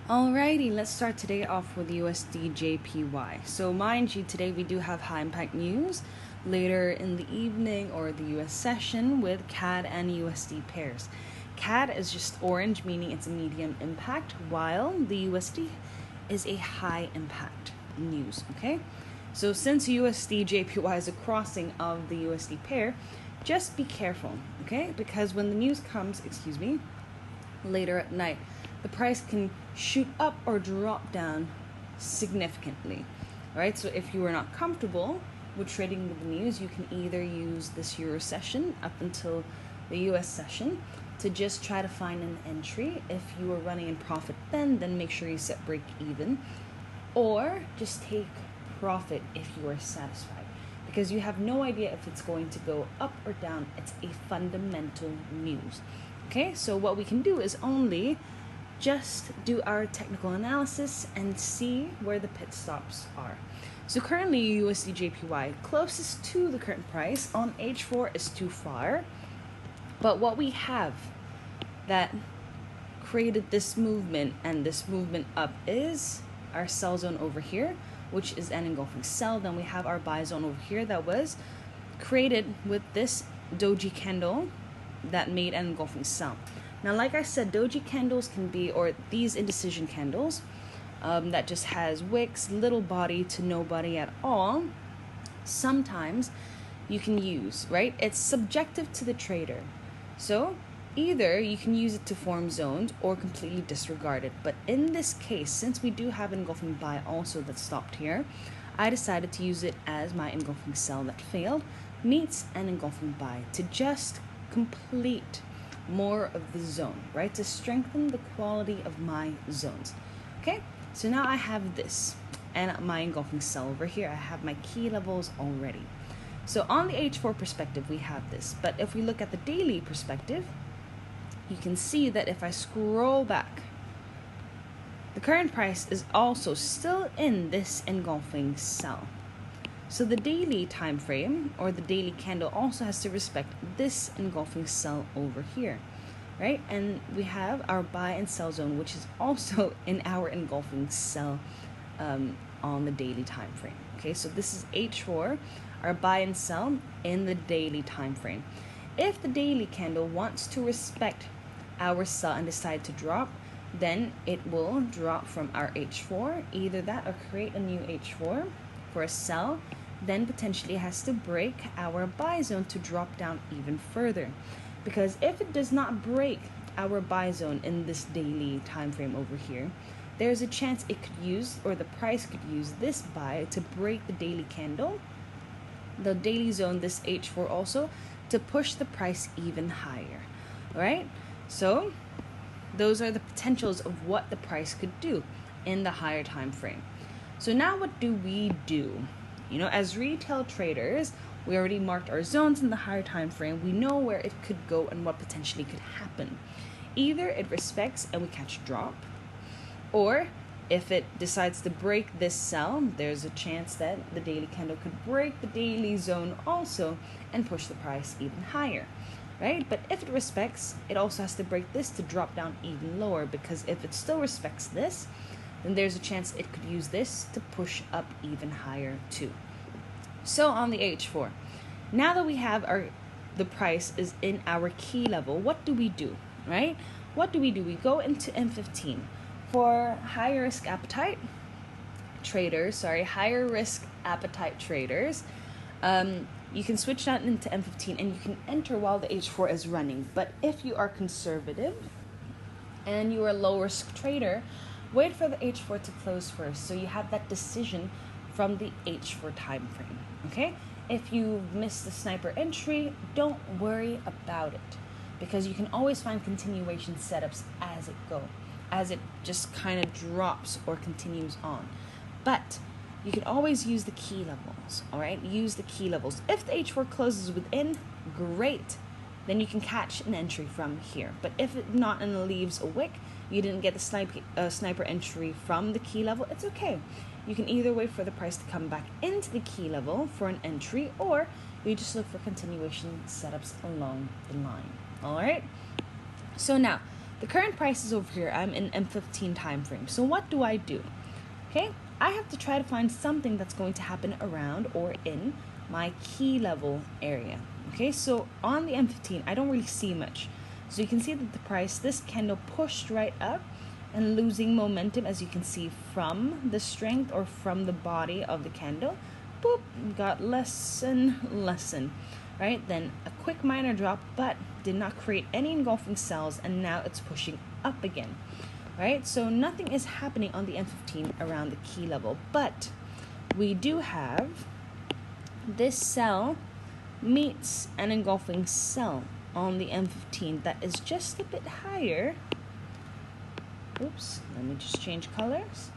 Alrighty, let's start today off with USD JPY. So, mind you, today we do have high impact news later in the evening or the US session with CAD and USD pairs. CAD is just orange, meaning it's a medium impact, while the USD is a high impact news. Okay, so since USD JPY is a crossing of the USD pair, just be careful, okay, because when the news comes, later at night, the price can shoot up or drop down significantly. Right? So if you are not comfortable with trading with the news, you can either use this Euro session up until the US session to just try to find an entry. If you are running in profit then make sure you set break even, or just take profit if you are satisfied, because you have no idea if it's going to go up or down. It's a fundamental news. Okay, so what we can do is only just do our technical analysis and see where the pit stops are. So currently USD JPY closest to the current price on H4 is too far, but what we have that created this movement and this movement up is our sell zone over here, which is an engulfing sell. Then we have our buy zone over here that was created with this doji candle that made an engulfing sell. Now, like I said, doji candles can be, or these indecision candles that just has wicks, little body to no body at all, sometimes you can use, right? It's subjective to the trader. So either you can use it to form zones or completely disregard it. But in this case, since we do have engulfing buy also that stopped here, I decided to use it as my engulfing sell that failed meets an engulfing buy to just complete more of the zone, right? To strengthen the quality of my zones. Okay, so now I have this and my engulfing sell over here. I have my key levels already. So on the H4 perspective, we have this. But if we look at the daily perspective, you can see that if I scroll back, the current price is also still in this engulfing sell. So the daily time frame or the daily candle also has to respect this engulfing sell over here, right? And we have our buy and sell zone, which is also in our engulfing sell on the daily time frame. Okay, so this is H4, our buy and sell in the daily time frame. If the daily candle wants to respect our sell and decide to drop, then it will drop from our H4, either that or create a new H4 for a sell, then potentially has to break our buy zone to drop down even further. Because if it does not break our buy zone in this daily time frame over here, there's a chance it could use, or the price could use this buy to break the daily candle, the daily zone, this H4 also, to push the price even higher. All right, so those are the potentials of what the price could do in the higher time frame. So now what do we do? You know, as retail traders, we already marked our zones in the higher time frame. We know where it could go and what potentially could happen. Either it respects and we catch a drop, or if it decides to break this sell, there's a chance that the daily candle could break the daily zone also and push the price even higher, right? But if it respects, it also has to break this to drop down even lower, because if it still respects this, then there's a chance it could use this to push up even higher too. So on the H4, now that we have the price is in our key level, what do we do, right? What do? We go into M15 for higher risk appetite traders. You can switch that into M15 and you can enter while the H4 is running. But if you are conservative and you are a low risk trader, wait for the H4 to close first, so you have that decision from the H4 time frame. Okay, if you miss the sniper entry, don't worry about it, because you can always find continuation setups as it just kind of drops or continues on. But you can always use the key levels. All right, use the key levels. If the H4 closes within, great, then you can catch an entry from here. But if it not and it leaves a wick, you didn't get the sniper entry from the key level, it's okay. You can either wait for the price to come back into the key level for an entry, or you just look for continuation setups along the line. All right, so now The current price is over here. I'm in M15 time frame. So what do? Okay, I have to try to find something that's going to happen around or in my key level area. Okay, so on the M15, I don't really see much. So you can see that the price, this candle pushed right up and losing momentum, as you can see from the strength or from the body of the candle. Boop, got less and lessen, right? Then a quick minor drop, but did not create any engulfing cells, and now it's pushing up again, right? So nothing is happening on the M15 around the key level, but we do have this cell meets an engulfing cell on the M15 that is just a bit higher. Oops, let me just change colors.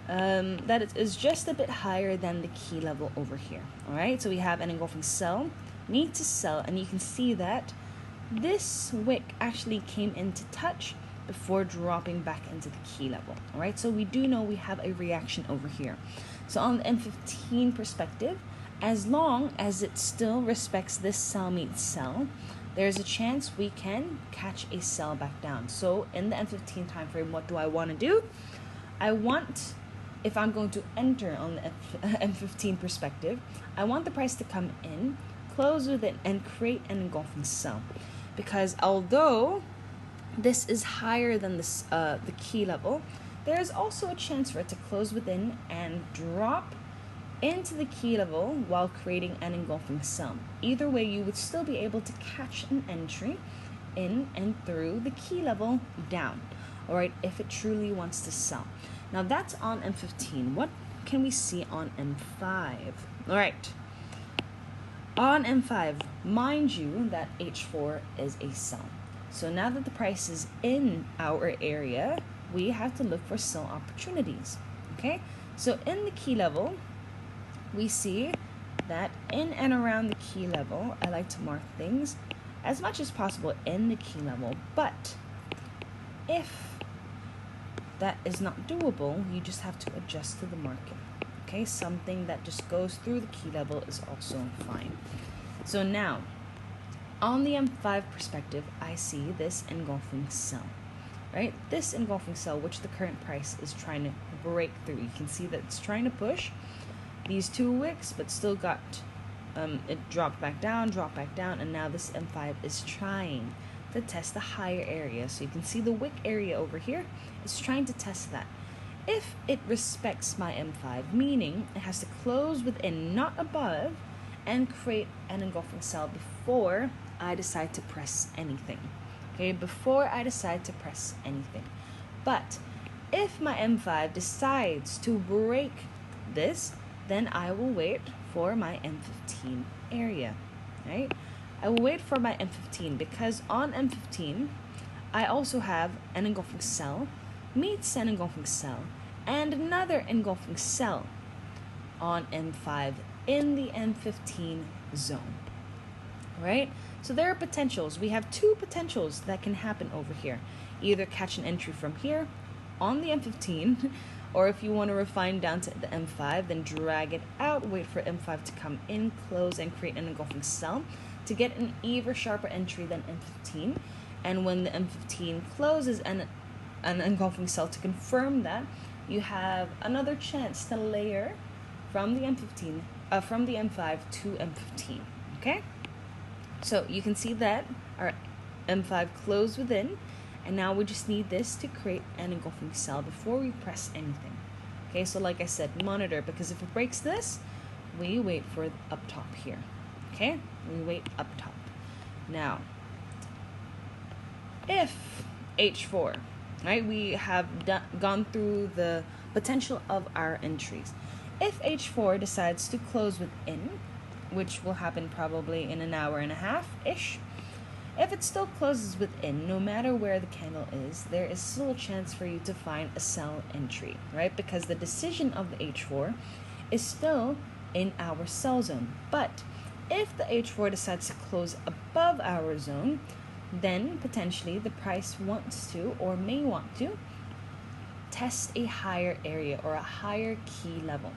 That is just a bit higher than the key level over here. All right, so we have an engulfing cell meets a cell, and you can see that this wick actually came into touch before dropping back into the key level. All right, so we do know we have a reaction over here. So on the M15 perspective, as long as it still respects this cell meets cell, there's a chance we can catch a sell back down. So in the M15 time frame, what do I want to do? I want, if I'm going to enter on the M15 perspective, I want the price to come in, close with it, and create an engulfing sell. Because although this is higher than this, the key level, there is also a chance for it to close within and drop into the key level while creating an engulfing sell. Either way, you would still be able to catch an entry in and through the key level down, all right, if it truly wants to sell. Now that's on M15. What can we see on M5? All right, on M5, mind you that H4 is a sell. So now that the price is in our area, we have to look for sell opportunities. Okay, so in the key level, we see that in and around the key level, I like to mark things as much as possible in the key level. But if that is not doable, you just have to adjust to the market. Okay, something that just goes through the key level is also fine. So now, on the M5 perspective, I see this engulfing sell, right? This engulfing sell, which the current price is trying to break through. You can see that it's trying to push these two wicks, but still got it dropped back down, and now this M5 is trying to test the higher area. So you can see the wick area over here is trying to test that. If it respects my M5, meaning it has to close within, not above, and create an engulfing cell before I decide to press anything. Okay, before I decide to press anything. But if my M5 decides to break this, then I will wait for my M15 area, right? I will wait for my M15 because on M15, I also have an engulfing cell, meets an engulfing cell, and another engulfing cell on M5 in the M15 zone, right? So there are potentials. We have two potentials that can happen over here. Either catch an entry from here on the M15, or if you want to refine down to the M5, then drag it out, wait for M5 to come in, close, and create an engulfing cell to get an even sharper entry than M15. And when the M15 closes and an engulfing cell to confirm that, you have another chance to layer from the M15, from the M5 to M15. Okay, so you can see that our M5 closed within, and now we just need this to create an engulfing cell before we press anything. Okay, so like I said, monitor, because if it breaks this, we wait for up top here. Okay, we wait up top. Now, if H4, right, we have gone through the potential of our entries. If H4 decides to close within, which will happen probably in an hour and a half-ish, if it still closes within, no matter where the candle is, there is still a chance for you to find a sell entry, right? Because the decision of the H4 is still in our sell zone. But if the H4 decides to close above our zone, then potentially the price wants to, or may want to, test a higher area or a higher key level.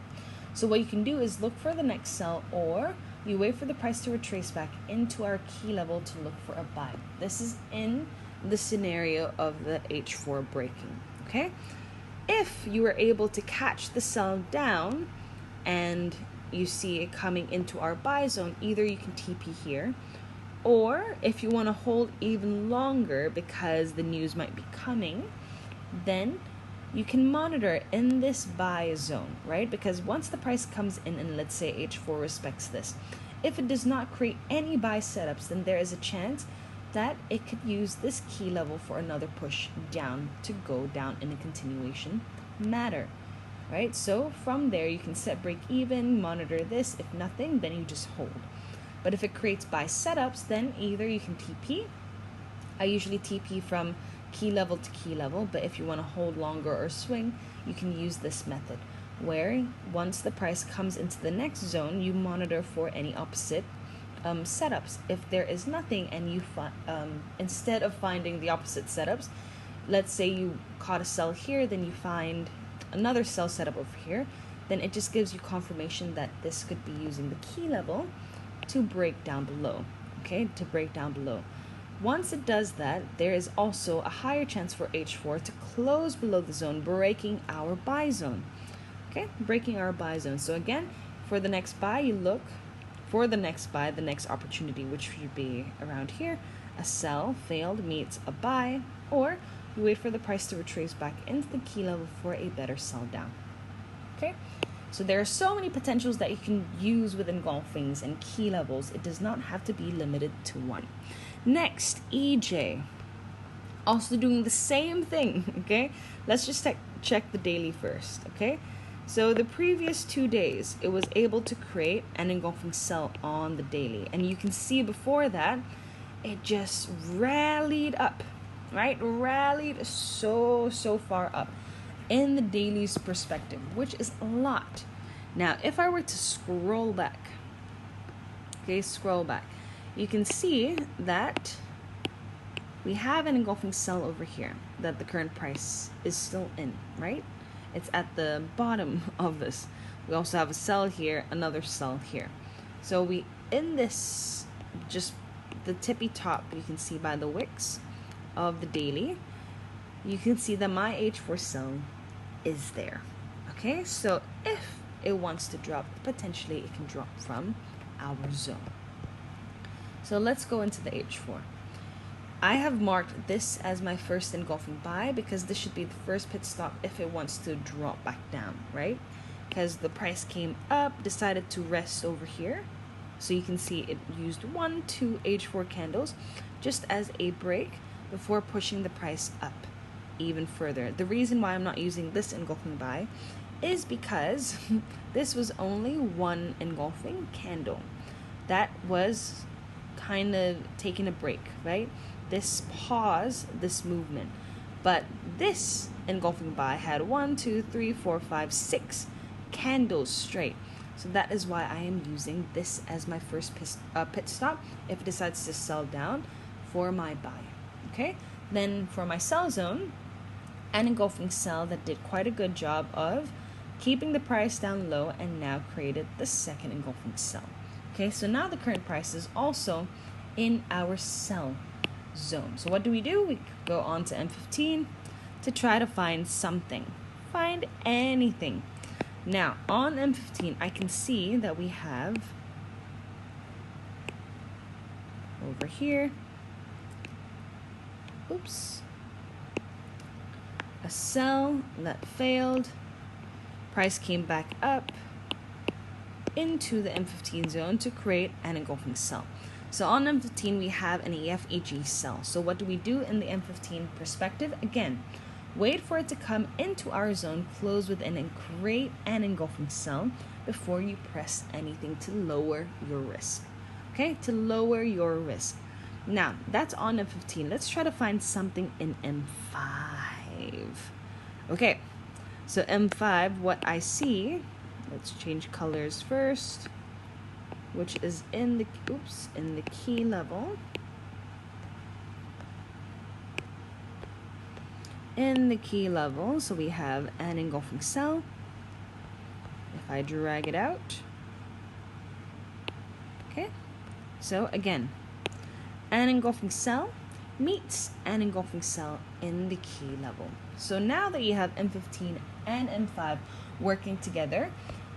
So what you can do is look for the next sell, or you wait for the price to retrace back into our key level to look for a buy. This is in the scenario of the H4 breaking. Okay, if you were able to catch the sell down and you see it coming into our buy zone, either you can TP here, or if you want to hold even longer because the news might be coming, then you can monitor in this buy zone, right? Because once the price comes in and let's say H4 respects this, if it does not create any buy setups, then there is a chance that it could use this key level for another push down to go down in a continuation manner, right? So from there, you can set break even, monitor this. If nothing, then you just hold. But if it creates buy setups, then either you can TP. I usually TP from key level to key level, but if you want to hold longer or swing, you can use this method where once the price comes into the next zone, you monitor for any opposite setups. If there is nothing and you instead of finding the opposite setups, let's say you caught a sell here, then you find another sell setup over here, then it just gives you confirmation that this could be using the key level to break down below. Okay, to break down below. Once it does that, there is also a higher chance for H4 to close below the zone, breaking our buy zone. Okay, breaking our buy zone. So again, for the next buy, you look for the next buy, the next opportunity, which should be around here. A sell failed meets a buy, or you wait for the price to retrace back into the key level for a better sell down. Okay, so there are so many potentials that you can use with engulfings and key levels. It does not have to be limited to one. Next, EJ. Also doing the same thing, okay? Let's just check the daily first, okay? So the previous 2 days, it was able to create an engulfing sell on the daily. And you can see before that, it just rallied up, right? Rallied so far up in the daily's perspective, which is a lot. Now, if I were to scroll back, okay, scroll back, you can see that we have an engulfing sell over here that the current price is still in, right? It's at the bottom of this. We also have a sell here, another sell here. So we, in this, just the tippy top, you can see by the wicks of the daily, you can see that my H4 sell is there. Okay, so if it wants to drop, potentially it can drop from our zone. So let's go into the H4. I have marked this as my first engulfing buy because this should be the first pit stop if it wants to drop back down, right? Because the price came up, decided to rest over here. So you can see it used 1, 2 H4 candles just as a break before pushing the price up even further. The reason why I'm not using this engulfing buy is because this was only one engulfing candle that was kind of taking a break, right? This pause, this movement. But this engulfing buy had 1, 2, 3, 4, 5, 6 candles straight. So that is why I am using this as my first pit stop if it decides to sell down for my buy. Okay, then for my sell zone, an engulfing sell that did quite a good job of keeping the price down low and now created the second engulfing sell. Okay, so now the current price is also in our sell zone. So what do? We go on to M15 to try to find something. Find anything. Now, on M15, I can see that we have over here, a sell that failed. Price came back up into the M15 zone to create an engulfing sell. So on M15, we have an EFEG sell. So what do we do in the M15 perspective? Again, wait for it to come into our zone, close within, and create an engulfing sell before you press anything to lower your risk. Okay, to lower your risk. Now, that's on M15. Let's try to find something in M5. Okay, so M5, what I see, let's change colors first, which is in the key level. In the key level, so we have an engulfing sell. If I drag it out, okay, so again, an engulfing sell meets an engulfing cell in the key level. So now that you have M15 and M5 working together,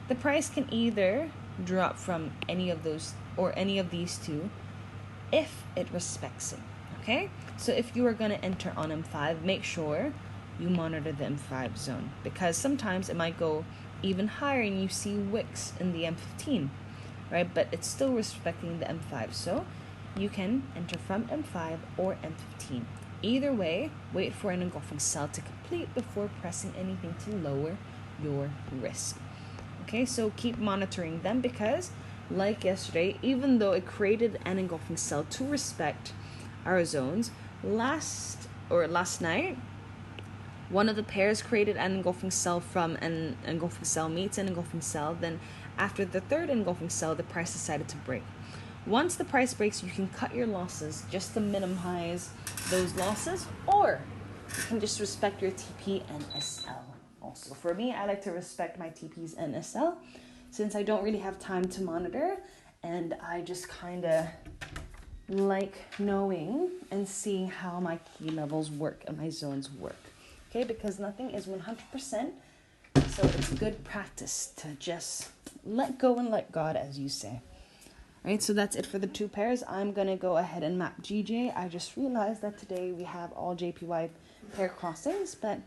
the price can either drop from any of those or any of these two if it respects it. Okay? So if you are going to enter on M5, make sure you monitor the M5 zone, because sometimes it might go even higher and you see wicks in the M15, right? But it's still respecting the M5. So you can enter from M5 or M15. Either way, wait for an engulfing cell to complete before pressing anything to lower your risk. Okay, so keep monitoring them, because like yesterday, even though it created an engulfing cell to respect our zones, last night, one of the pairs created an engulfing cell from an engulfing cell meets an engulfing cell. Then after the third engulfing cell, the price decided to break. Once the price breaks, you can cut your losses just to minimize those losses, or you can just respect your TP and SL. Also, for me, I like to respect my TPs and SL since I don't really have time to monitor, and I just kind of like knowing and seeing how my key levels work and my zones work. Okay, because nothing is 100%, so it's good practice to just let go and let God, as you say. Right, so that's it for the two pairs. I'm going to go ahead and map GJ. I just realized that today we have all JPY pair crossings, but